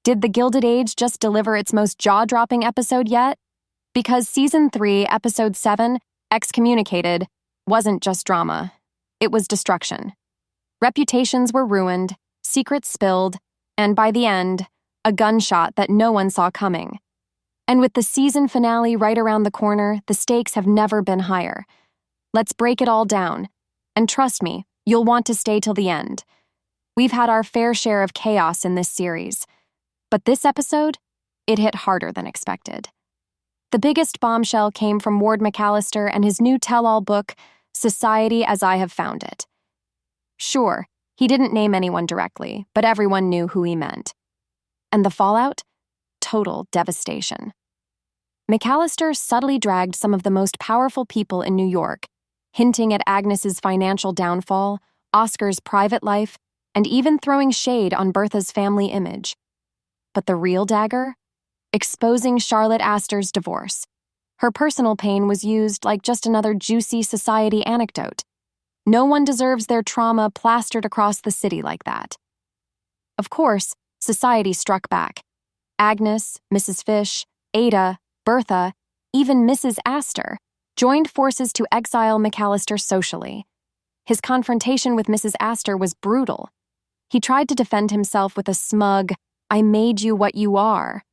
Did the Gilded Age just deliver its most jaw-dropping episode yet? Because Season 3, Episode 7, Excommunicated, wasn't just drama. It was destruction. Reputations were ruined, secrets spilled, and by the end, a gunshot that no one saw coming. And with the season finale right around the corner, the stakes have never been higher. Let's break it all down. And trust me, you'll want to stay till the end. We've had our fair share of chaos in this series. But this episode, it hit harder than expected. The biggest bombshell came from Ward Mallister and his new tell-all book, Society as I Have Found It. Sure, he didn't name anyone directly, but everyone knew who he meant. And the fallout? Total devastation. McAllister subtly dragged some of the most powerful people in New York, hinting at Agnes's financial downfall, Oscar's private life, and even throwing shade on Bertha's family image. But the real dagger? Exposing Charlotte Astor's divorce. Her personal pain was used like just another juicy society anecdote. No one deserves their trauma plastered across the city like that. Of course, society struck back. Agnes, Mrs. Fish, Ada, Bertha, even Mrs. Astor joined forces to exile McAllister socially. His confrontation with Mrs. Astor was brutal. He tried to defend himself with a smug, "I made you what you are."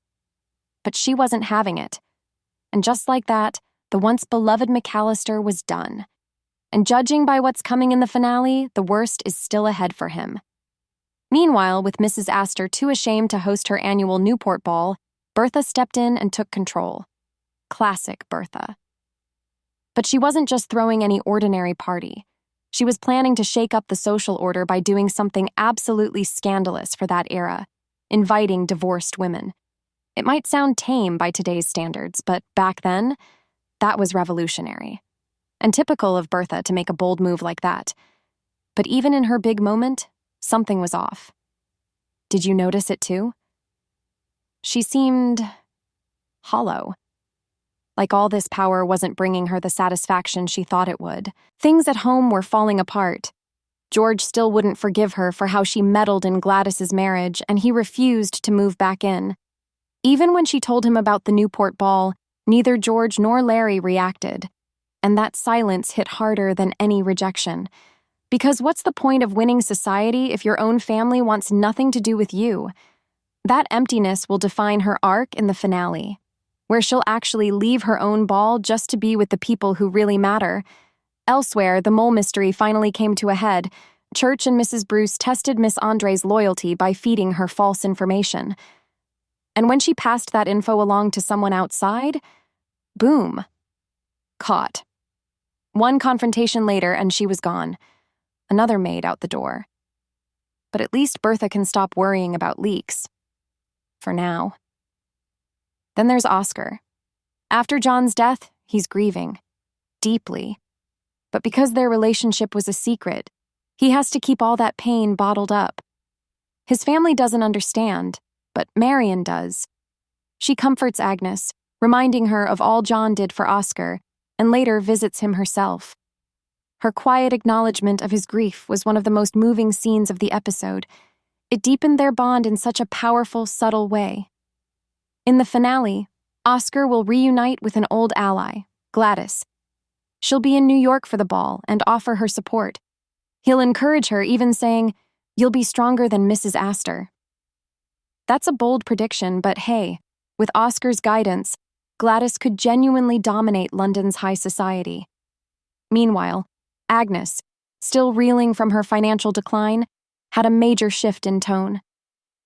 But she wasn't having it. And just like that, the once beloved McAllister was done. And judging by what's coming in the finale, the worst is still ahead for him. Meanwhile, with Mrs. Astor too ashamed to host her annual Newport ball, Bertha stepped in and took control. Classic Bertha. But she wasn't just throwing any ordinary party. She was planning to shake up the social order by doing something absolutely scandalous for that era, inviting divorced women. It might sound tame by today's standards, but back then, that was revolutionary. And typical of Bertha to make a bold move like that. But even in her big moment, something was off. Did you notice it too? She seemed hollow. Like all this power wasn't bringing her the satisfaction she thought it would. Things at home were falling apart. George still wouldn't forgive her for how she meddled in Gladys's marriage, and he refused to move back in. Even when she told him about the Newport ball, neither George nor Larry reacted. And that silence hit harder than any rejection. Because what's the point of winning society if your own family wants nothing to do with you? That emptiness will define her arc in the finale, where she'll actually leave her own ball just to be with the people who really matter. Elsewhere, the mole mystery finally came to a head. Church and Mrs. Bruce tested Miss Andre's loyalty by feeding her false information. And when she passed that info along to someone outside, boom. Caught. One confrontation later and she was gone. Another maid out the door. But at least Bertha can stop worrying about leaks. For now. Then there's Oscar. After John's death, he's grieving. Deeply. But because their relationship was a secret, he has to keep all that pain bottled up. His family doesn't understand, but Marian does. She comforts Agnes, reminding her of all John did for Oscar, and later visits him herself. Her quiet acknowledgement of his grief was one of the most moving scenes of the episode. It deepened their bond in such a powerful, subtle way. In the finale, Oscar will reunite with an old ally, Gladys. She'll be in New York for the ball and offer her support. He'll encourage her, even saying, "You'll be stronger than Mrs. Astor." That's a bold prediction, but hey, with Oscar's guidance, Gladys could genuinely dominate London's high society. Meanwhile, Agnes, still reeling from her financial decline, had a major shift in tone.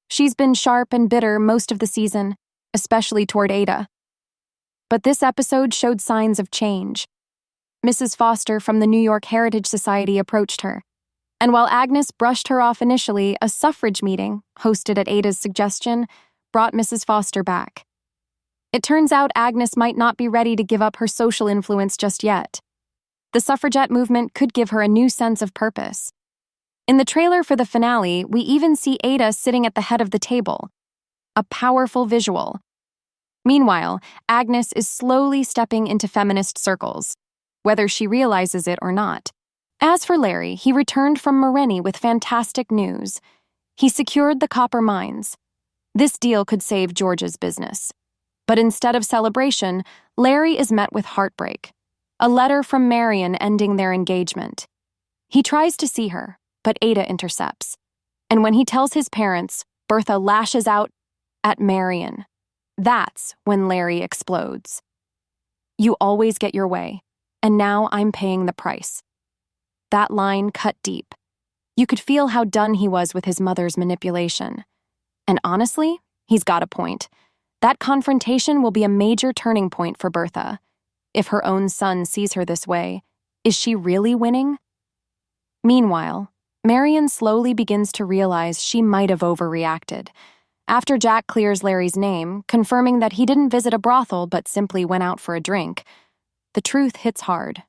She's been sharp and bitter most of the season, especially toward Ada. But this episode showed signs of change. Mrs. Foster from the New York Heritage Society approached her, and while Agnes brushed her off initially, a suffrage meeting, hosted at Ada's suggestion, brought Mrs. Foster back. It turns out Agnes might not be ready to give up her social influence just yet. The suffragette movement could give her a new sense of purpose. In the trailer for the finale, we even see Ada sitting at the head of the table. A powerful visual. Meanwhile, Agnes is slowly stepping into feminist circles, whether she realizes it or not. As for Larry, he returned from Moreni with fantastic news. He secured the copper mines. This deal could save George's business. But instead of celebration, Larry is met with heartbreak. A letter from Marian ending their engagement. He tries to see her, but Ada intercepts. And when he tells his parents, Bertha lashes out at Marian. That's when Larry explodes. "You always get your way, and now I'm paying the price." That line cut deep. You could feel how done he was with his mother's manipulation. And honestly, he's got a point. That confrontation will be a major turning point for Bertha. If her own son sees her this way, is she really winning? Meanwhile, Marian slowly begins to realize she might have overreacted. After Jack clears Larry's name, confirming that he didn't visit a brothel but simply went out for a drink, the truth hits hard,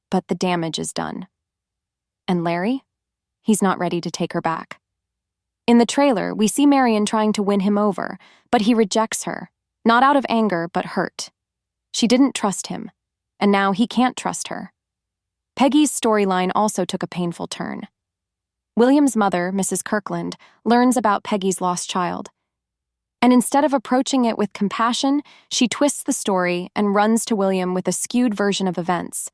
but the damage is done. And Larry? He's not ready to take her back. In the trailer, we see Marian trying to win him over, but he rejects her, not out of anger but hurt. She didn't trust him, and now he can't trust her. Peggy's storyline also took a painful turn. William's mother, Mrs. Kirkland, learns about Peggy's lost child. And instead of approaching it with compassion, she twists the story and runs to William with a skewed version of events.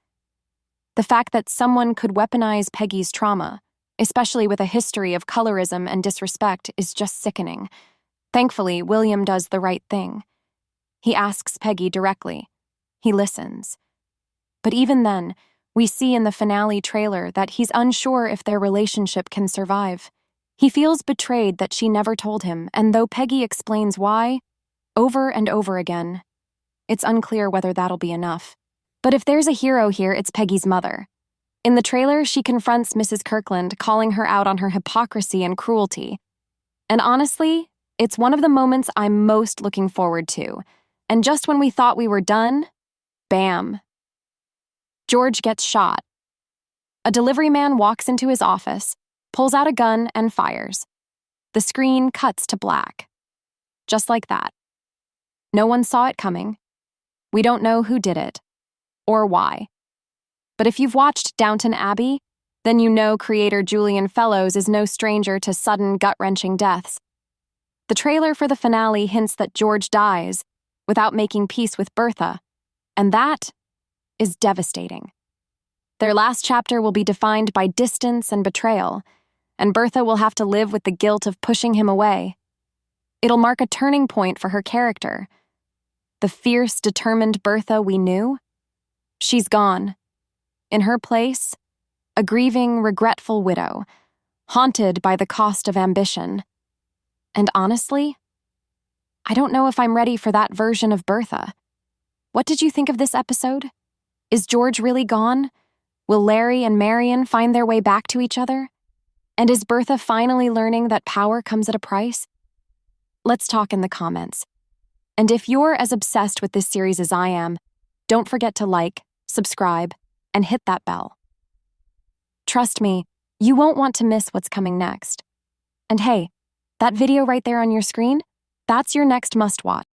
The fact that someone could weaponize Peggy's trauma, especially with a history of colorism and disrespect, is just sickening. Thankfully, William does the right thing. He asks Peggy directly. He listens. But even then, we see in the finale trailer that he's unsure if their relationship can survive. He feels betrayed that she never told him, and though Peggy explains why, over and over again, it's unclear whether that'll be enough. But if there's a hero here, it's Peggy's mother. In the trailer, she confronts Mrs. Kirkland, calling her out on her hypocrisy and cruelty. And honestly, it's one of the moments I'm most looking forward to. And just when we thought we were done, bam. George gets shot. A delivery man walks into his office, pulls out a gun, and fires. The screen cuts to black. Just like that. No one saw it coming. We don't know who did it, or why. But if you've watched Downton Abbey, then you know creator Julian Fellowes is no stranger to sudden, gut-wrenching deaths. The trailer for the finale hints that George dies without making peace with Bertha, and that is devastating. Their last chapter will be defined by distance and betrayal, and Bertha will have to live with the guilt of pushing him away. It'll mark a turning point for her character. The fierce, determined Bertha we knew, she's gone. In her place, a grieving, regretful widow, haunted by the cost of ambition. And honestly, I don't know if I'm ready for that version of Bertha. What did you think of this episode? Is George really gone? Will Larry and Marian find their way back to each other? And is Bertha finally learning that power comes at a price? Let's talk in the comments. And if you're as obsessed with this series as I am, don't forget to like, subscribe, and hit that bell. Trust me, you won't want to miss what's coming next. And hey, that video right there on your screen, that's your next must-watch.